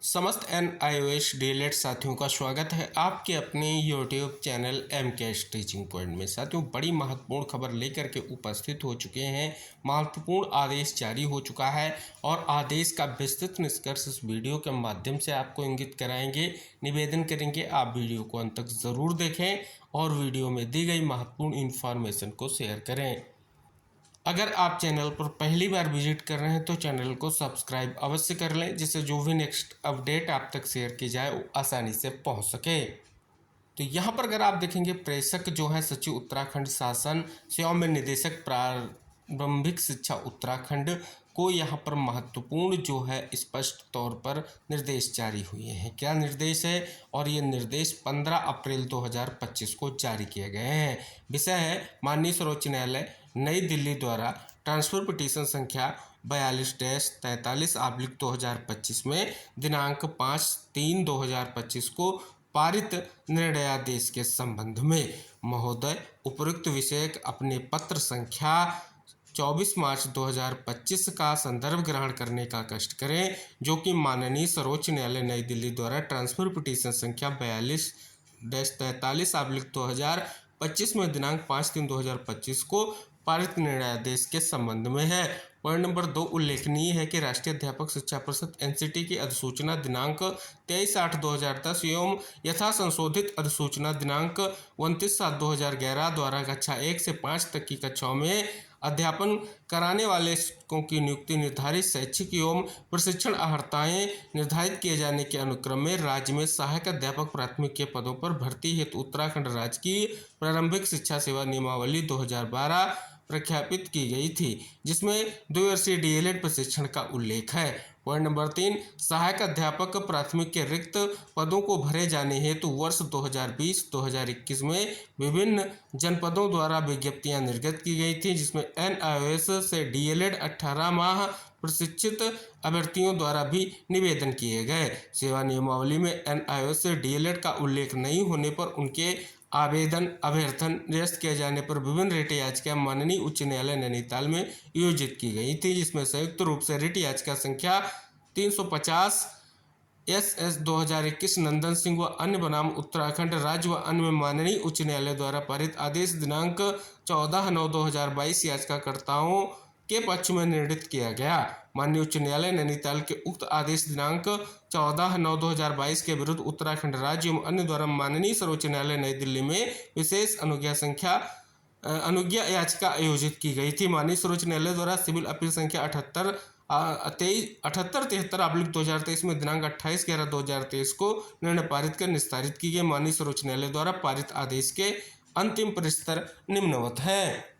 समस्त NIOS DElEd साथियों का स्वागत है आपके अपने YouTube channel MKS teaching point में। साथियों, बड़ी महत्वपूर्ण खबर लेकर के उपस्थित हो चुके हैं। महत्वपूर्ण आदेश जारी हो चुका है और आदेश का विस्तृत निष्कर्ष इस वीडियो के माध्यम से आपको इंगित कराएंगे। निवेदन करेंगे आप वीडियो को अंत तक ज़रूर देखें और वीडियो में दी गई महत्वपूर्ण इन्फॉर्मेशन को शेयर करें। अगर आप चैनल पर पहली बार विजिट कर रहे हैं तो चैनल को सब्सक्राइब अवश्य कर लें, जिससे जो भी नेक्स्ट अपडेट आप तक शेयर की जाए वो आसानी से पहुंच सके। तो यहाँ पर अगर आप देखेंगे, प्रेषक जो है सचिव उत्तराखंड शासन सेवा में निदेशक प्रारंभिक शिक्षा उत्तराखंड को यहाँ पर महत्वपूर्ण जो है स्पष्ट तौर पर निर्देश जारी हुए हैं। क्या निर्देश है? और ये निर्देश 15 अप्रैल 2025 को जारी किए गए हैं। विषय है माननीय सर्वोच्च न्यायालय नई दिल्ली द्वारा ट्रांसफर पिटीशन संख्या 42-43/2025 में दिनांक 5/3/2025 को पारित निर्णयादेश के संबंध में महोदय उपयुक्त विषयक अपने पत्र संख्या 24 मार्च 2025 का संदर्भ ग्रहण करने का कष्ट करें, जो कि माननीय सर्वोच्च न्यायालय नई दिल्ली द्वारा ट्रांसफर पिटीशन संख्या 42-43/2025 में दिनांक 5/3/2025 को पारित निर्णयादेश के संबंध में है। पॉइंट नंबर 2 उल्लेखनीय है कि राष्ट्रीय अध्यापक शिक्षा परिषद NCT की अधिसूचना दिनांक 23/8/2010 एवं यथा संशोधित अधिसूचना दिनांक 29/7/2011 द्वारा कक्षा 1 से 5 तक की कक्षाओं में अध्यापन कराने वाले शिक्षकों की नियुक्ति निर्धारित शैक्षिक एवं प्रशिक्षण अर्हताएं निर्धारित किए जाने के अनुक्रम में राज्य में सहायक अध्यापक प्राथमिक के पदों पर भर्ती हेतु उत्तराखंड राज्य की प्रारंभिक शिक्षा सेवा नियमावली 2012 प्रख्यापित की गई थी, जिसमें 2 वर्षीय डीएलएड प्रशिक्षण का उल्लेख है। पॉइंट नंबर 3 सहायक अध्यापक प्राथमिक के रिक्त पदों को भरे जाने हेतु वर्ष 2020-2021 में विभिन्न जनपदों द्वारा विज्ञप्तियां निर्गत की गई थी, जिसमें NIOS से डीएलएड 18 माह प्रशिक्षित अभ्यर्थियों द्वारा भी निवेदन किए गए। सेवा नियमावली में NIOS से डीएलएड का उल्लेख नहीं होने पर उनके आवेदन अभ्यर्थन निरस्त किए जाने पर विभिन्न रिट याचिका माननीय उच्च न्यायालय नैनीताल में आयोजित की गई थी, जिसमें संयुक्त रूप से रिट याचिका संख्या 350 SS 2021 नंदन सिंह व अन्य बनाम उत्तराखंड राज्य व अन्य में माननीय उच्च न्यायालय द्वारा पारित आदेश दिनांक 14/9/2022 याचिकाकर्ताओं के पक्ष में निर्णित किया गया। माननीय उच्च न्यायालय नैनीताल के उक्त आदेश दिनांक 14/9/2022 के विरुद्ध उत्तराखंड राज्य एवं अन्य द्वारा माननीय सर्वोच्च न्यायालय नई दिल्ली में विशेष अनुज्ञा याचिका आयोजित की गई थी। माननीय सर्वोच्च न्यायालय द्वारा सिविल अपील संख्या 7873/2023 में दिनांक 28/11/2023 को निर्णय पारित कर निस्तारित की गई। माननीय सर्वोच्च न्यायालय द्वारा पारित आदेश के अंतिम परिस्तर निम्नवत है।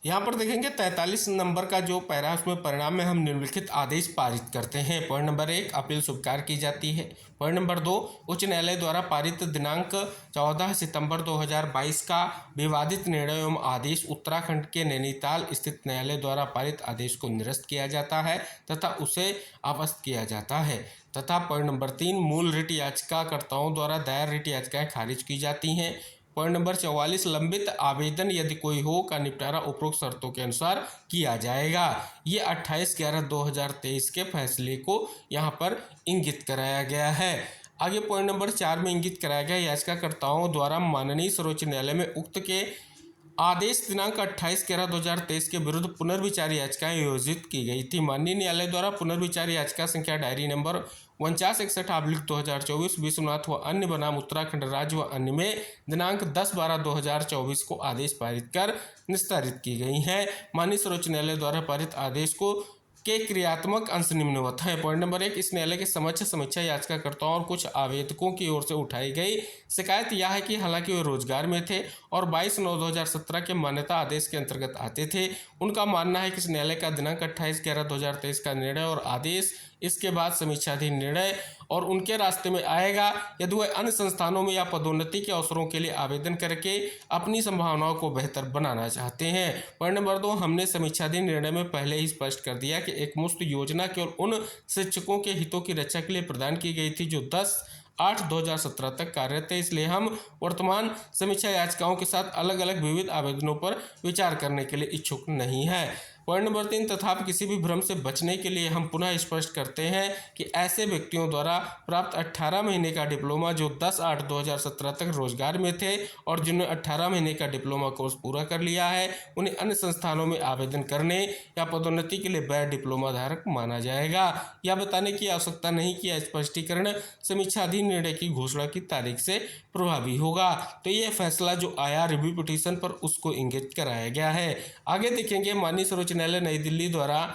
यहाँ पर देखेंगे 43 नंबर का जो पैरा उसमें परिणाम में हम निम्नलिखित आदेश पारित करते हैं। पॉइंट नंबर 1 अपील स्वीकार की जाती है। पॉइंट नंबर 2 उच्च न्यायालय द्वारा पारित दिनांक 14 सितंबर 2022 का विवादित निर्णय एवं आदेश उत्तराखंड के नैनीताल स्थित न्यायालय द्वारा पारित आदेश को निरस्त किया जाता है तथा उसे आपस्त किया जाता है। तथा पॉइंट नंबर 3 मूल रिट याचिकाकर्ताओं द्वारा दायर रिट याचिकाएं खारिज की जाती हैं। पॉइंट नंबर 44 लंबित आवेदन यदि कोई हो का निपटारा उपरोक्त शर्तों के अनुसार किया जाएगा। ये 28/11/2023 के फैसले को यहाँ पर इंगित कराया गया है। आगे पॉइंट नंबर 4 में इंगित कराया गया याचिकाकर्ताओं द्वारा माननीय सर्वोच्च न्यायालय में उक्त के आदेश दिनांक 28/11/2023 के विरुद्ध पुनर्विचार याचिकाएं आयोजित की गई थी। माननीय न्यायालय द्वारा पुनर्विचार याचिका संख्या डायरी नंबर 4961/2024 विश्वनाथ व अन्य बनाम उत्तराखंड राज्य व अन्य में दिनांक 10/12/2024 को आदेश पारित कर निस्तारित की गई हैं। माननीय सर्वोच्च न्यायालय द्वारा पारित आदेश को के क्रियात्मक अंश निम्नवत है। पॉइंट नंबर 1 इस न्यायालय के समक्ष समीक्षा याचिकाकर्ताओं और कुछ आवेदकों की ओर से उठाई गई शिकायत यह है कि हालांकि वे रोजगार में थे और 22/9/2017 के मान्यता आदेश के अंतर्गत आते थे, उनका मानना है कि इस न्यायालय का दिनांक 28/11/2023 का निर्णय और आदेश इसके बाद समीक्षाधीन निर्णय और उनके रास्ते में आएगा यदि वह अन्य संस्थानों में या पदोन्नति के अवसरों के लिए आवेदन करके अपनी संभावनाओं को बेहतर बनाना चाहते हैं। पॉइंट नंबर 2 हमने समीक्षाधीन निर्णय में पहले ही स्पष्ट कर दिया कि एकमुश्त योजना केवल उन शिक्षकों के हितों की रक्षा के लिए प्रदान की गई थी जो 10/8/2017 तक कार्यरत है, इसलिए हम वर्तमान समीक्षा याचिकाओं के साथ अलग अलग विविध आवेदनों पर विचार करने के लिए इच्छुक नहीं है। पॉइंट नंबर 3, तथापि किसी भी भ्रम से बचने के लिए हम पुनः स्पष्ट करते हैं कि ऐसे व्यक्तियों द्वारा प्राप्त 18 महीने का डिप्लोमा जो 10/8/2017 तक रोजगार में थे और जिन्होंने 18 महीने का डिप्लोमा कोर्स पूरा कर लिया है, उन्हें अन्य संस्थानों में आवेदन करने या पदोन्नति के लिए वैध डिप्लोमा धारक माना जाएगा। यह बताने की आवश्यकता नहीं कि यह स्पष्टीकरण समीक्षाधीन निर्णय की घोषणा की तारीख से प्रभावी होगा। तो यह फैसला जो आया रिव्यू पिटीशन पर, उसको इंगित कराया गया है। आगे देखेंगे माननीय सर्वोच्च न्यायालय नई दिल्ली द्वारा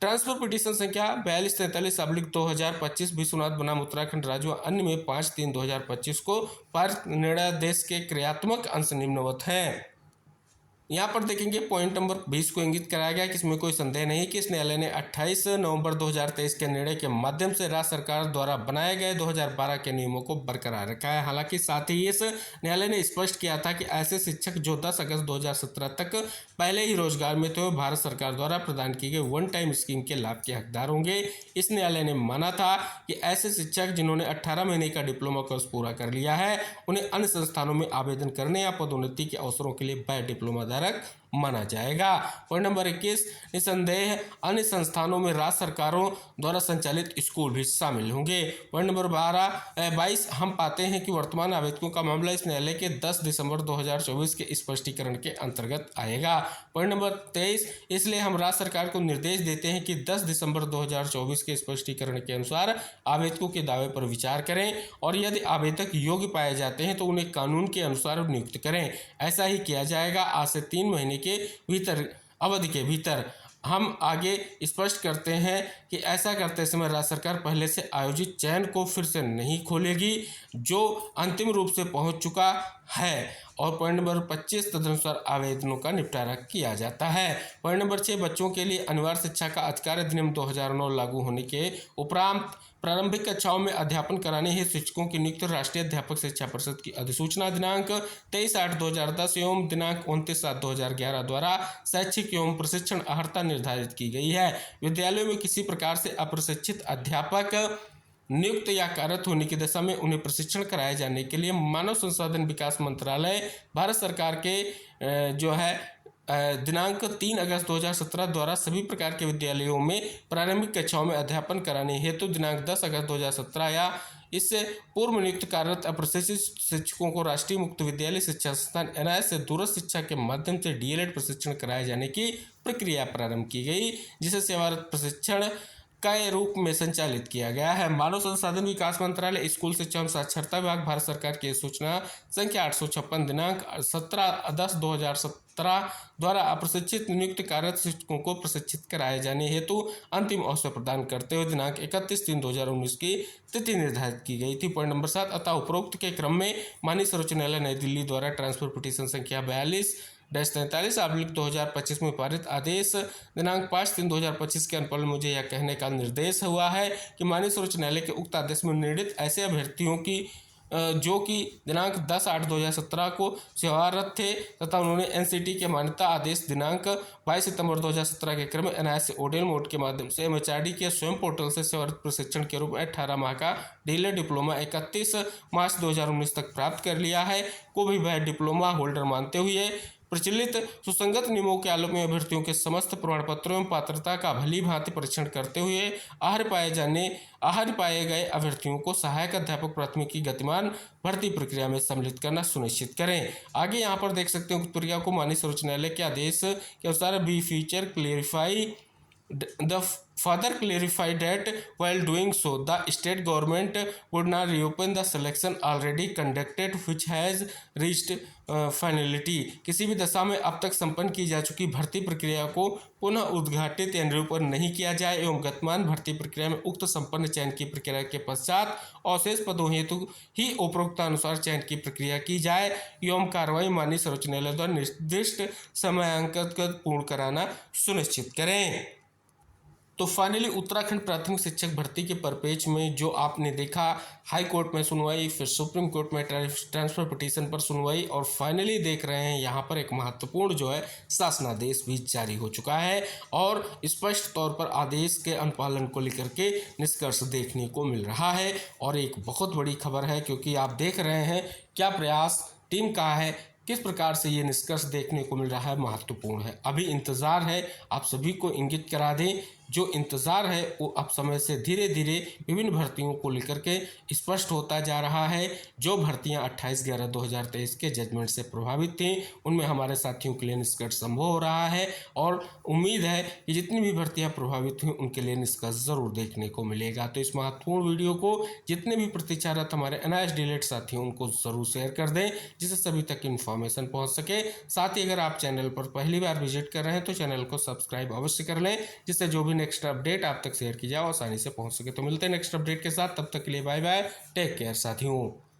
ट्रांसफर पिटीशन संख्या 4243/2025 विश्वनाथ बनाम उत्तराखंड राज्य व अन्य में 5/3/2025 को पारित निर्णयादेश के क्रियात्मक अंश निम्नवत हैं। यहाँ पर देखेंगे पॉइंट नंबर 20 को इंगित कराया गया कि इसमें कोई संदेह नहीं कि इस न्यायालय ने 28 नवंबर 2023 के निर्णय के माध्यम से राज्य सरकार द्वारा बनाए गए 2012 के नियमों को बरकरार रखा है। हालांकि साथ ही इस न्यायालय ने स्पष्ट किया था कि ऐसे शिक्षक जो 10 अगस्त 2017 तक पहले ही रोजगार में थे, भारत सरकार द्वारा प्रदान की गई वन टाइम स्कीम के लाभ के हकदार होंगे। इस न्यायालय ने माना था कि ऐसे शिक्षक जिन्होंने 18 महीने का डिप्लोमा कोर्स पूरा कर लिया है, उन्हें अन्य संस्थानों में आवेदन करने या पदोन्नति के अवसरों के लिए वैध डिप्लोमा धारक माना जाएगा। पॉइंट नंबर 21, निसंदेह अन्य संस्थानों में राज्य सरकारों द्वारा संचालित स्कूल भी शामिल होंगे। पॉइंट नंबर 22, हम पाते हैं कि वर्तमान आवेदकों का मामला इस न्यायालय के 10 दिसंबर 2024 के स्पष्टीकरण के अंतर्गत आएगा। पॉइंट नंबर 23, इसलिए हम राज्य सरकार को निर्देश देते हैं कि 10 दिसंबर 2024 के स्पष्टीकरण के अनुसार आवेदकों के दावे पर विचार करें और यदि आवेदक योग्य पाए जाते हैं तो उन्हें कानून के अनुसार नियुक्त करें। ऐसा ही किया जाएगा। आज से 3 महीने के भीतर अवधि के भीतर हम आगे स्पष्ट करते हैं कि ऐसा करते समय राज्य सरकार पहले से आयोजित चयन को फिर से नहीं खोलेगी जो अंतिम रूप से पहुंच चुका है। और पॉइंट नंबर 25, तदनुसार आवेदनों का निपटारा किया जाता है। पॉइंट नंबर 6, बच्चों के लिए अनिवार्य शिक्षा का अधिकार अधिनियम 2009 लागू होने के उपरांत प्रारंभिक कक्षाओं में अध्यापन कराने हेतु शिक्षकों की नियुक्ति राष्ट्रीय अध्यापक शिक्षा परिषद की अधिसूचना दिनांक 23/8/2010 एवं दिनांक 29/7/2011 द्वारा शैक्षिक एवं प्रशिक्षण अर्हता निर्धारित की गई है। विद्यालयों में किसी प्रकार से अप्रशिक्षित अध्यापक नियुक्त या कार्यरत होने की दशा में उन्हें प्रशिक्षण कराए जाने के लिए मानव संसाधन विकास मंत्रालय भारत सरकार के जो है दिनांक 3 अगस्त 2017 द्वारा सभी प्रकार के विद्यालयों में प्रारंभिक कक्षाओं में अध्यापन कराने हेतु दिनांक 10 अगस्त 2017 या इससे पूर्व नियुक्त कार्यरत अप्रशिक्षित शिक्षकों को राष्ट्रीय मुक्त विद्यालय शिक्षा संस्थान NIS से दूरस्थ शिक्षा के माध्यम से DLED प्रशिक्षण कराए जाने की प्रक्रिया प्रारंभ की गई, जिसे सेवारत प्रशिक्षण के रूप में संचालित किया गया है। मानव संसाधन विकास मंत्रालय, स्कूल शिक्षा एवं साक्षरता विभाग भारत सरकार की सूचना संख्या 856 दिनांक 17/10/2017 द्वारा अप्रशिक्षित नियुक्त कार्यरत शिक्षकों को प्रशिक्षित कराए जाने हेतु अंतिम अवसर प्रदान करते हुए दिनांक 31/3/2019 की तिथि निर्धारित की गई थी। पॉइंट नंबर 7, अतः उपरोक्त के क्रम में माननीय सर्वोच्च न्यायालय नई दिल्ली द्वारा ट्रांसफर पिटीशन संख्या 42-43/2025 में पारित आदेश दिनांक 5/3/2025 के अनुपालन मुझे यह कहने का निर्देश हुआ है कि माननीय सर्वोच्च न्यायालय के उक्त आदेश में निर्णित ऐसे अभ्यर्थियों की जो कि दिनांक 10/8/2017 को सेवारत थे तथा उन्होंने NCT के मान्यता आदेश दिनांक 22 सितंबर 2017 के क्रम में NIS से ODL मोड के माध्यम से MHRD के स्वयं पोर्टल से सेवारत प्रशिक्षण के रूप में 18 माह का DLED डिप्लोमा 31 मार्च 2019 तक प्राप्त कर लिया है को भी वह डिप्लोमा होल्डर मानते हुए प्रचलित सुसंगत नियमों के आलोक में अभ्यर्थियों के समस्त प्रमाण पत्रों एवं पात्रता का भली भांति परीक्षण करते हुए आहर पाए गए अभ्यर्थियों को सहायक अध्यापक प्राथमिकी गतिमान भर्ती प्रक्रिया में सम्मिलित करना सुनिश्चित करें। आगे यहाँ पर देख सकते हो प्रक्रिया को माननीय सर्वोच्च न्यायालय के आदेश के अनुसार be feature clarify the further clarified that while doing so the state government would not reopen the selection already conducted which has reached finality. किसी भी दशा में अब तक संपन्न की जा चुकी भर्ती प्रक्रिया को पुनः उद्घाटित या निरूपण नहीं किया जाए एवं गतिमान भर्ती प्रक्रिया में उक्त संपन्न चयन की प्रक्रिया के पश्चात अवशेष पदों हेतु ही उपरोक्तानुसार चयन की प्रक्रिया की जाए एवं कार्रवाई माननीय सर्वोच्च न्यायालय द्वारा निर्दिष्ट समयांकन पूर्ण कराना सुनिश्चित करें। तो फाइनली उत्तराखंड प्राथमिक शिक्षक भर्ती के परिपेक्ष में जो आपने देखा, हाई कोर्ट में सुनवाई, फिर सुप्रीम कोर्ट में ट्रांसफर पिटीशन पर सुनवाई और फाइनली देख रहे हैं यहाँ पर एक महत्वपूर्ण जो है शासनादेश भी जारी हो चुका है और स्पष्ट तौर पर आदेश के अनुपालन को लेकर के निष्कर्ष देखने को मिल रहा है। और एक बहुत बड़ी खबर है क्योंकि आप देख रहे हैं क्या प्रयास टीम का है, किस प्रकार से ये निष्कर्ष देखने को मिल रहा है महत्वपूर्ण है। अभी इंतज़ार है, आप सभी को इंगित करा दें, जो इंतज़ार है वो अब समय से धीरे धीरे विभिन्न भर्तियों को लेकर के स्पष्ट होता जा रहा है। जो भर्तियां 28/11/2023 के जजमेंट से प्रभावित थीं उनमें हमारे साथियों के लिए निष्कर्ष संभव हो रहा है और उम्मीद है कि जितनी भी भर्तियां प्रभावित हुई उनके लिए निष्कर्ष ज़रूर देखने को मिलेगा। तो इस महत्वपूर्ण वीडियो को जितने भी प्रतीक्षारत हमारे NIST DLED साथी हैं उनको ज़रूर शेयर कर दें, जिससे सभी तक इन्फॉर्मेशन पहुंच सके। साथ ही अगर आप चैनल पर पहली बार विजिट कर रहे हैं तो चैनल को सब्सक्राइब अवश्य कर लें, जिससे जो भी नेक्स्ट अपडेट आप तक शेयर की जाए आसानी से पहुंच सके। तो मिलते हैं नेक्स्ट अपडेट के साथ, तब तक के लिए बाय बाय, टेक केयर साथियों।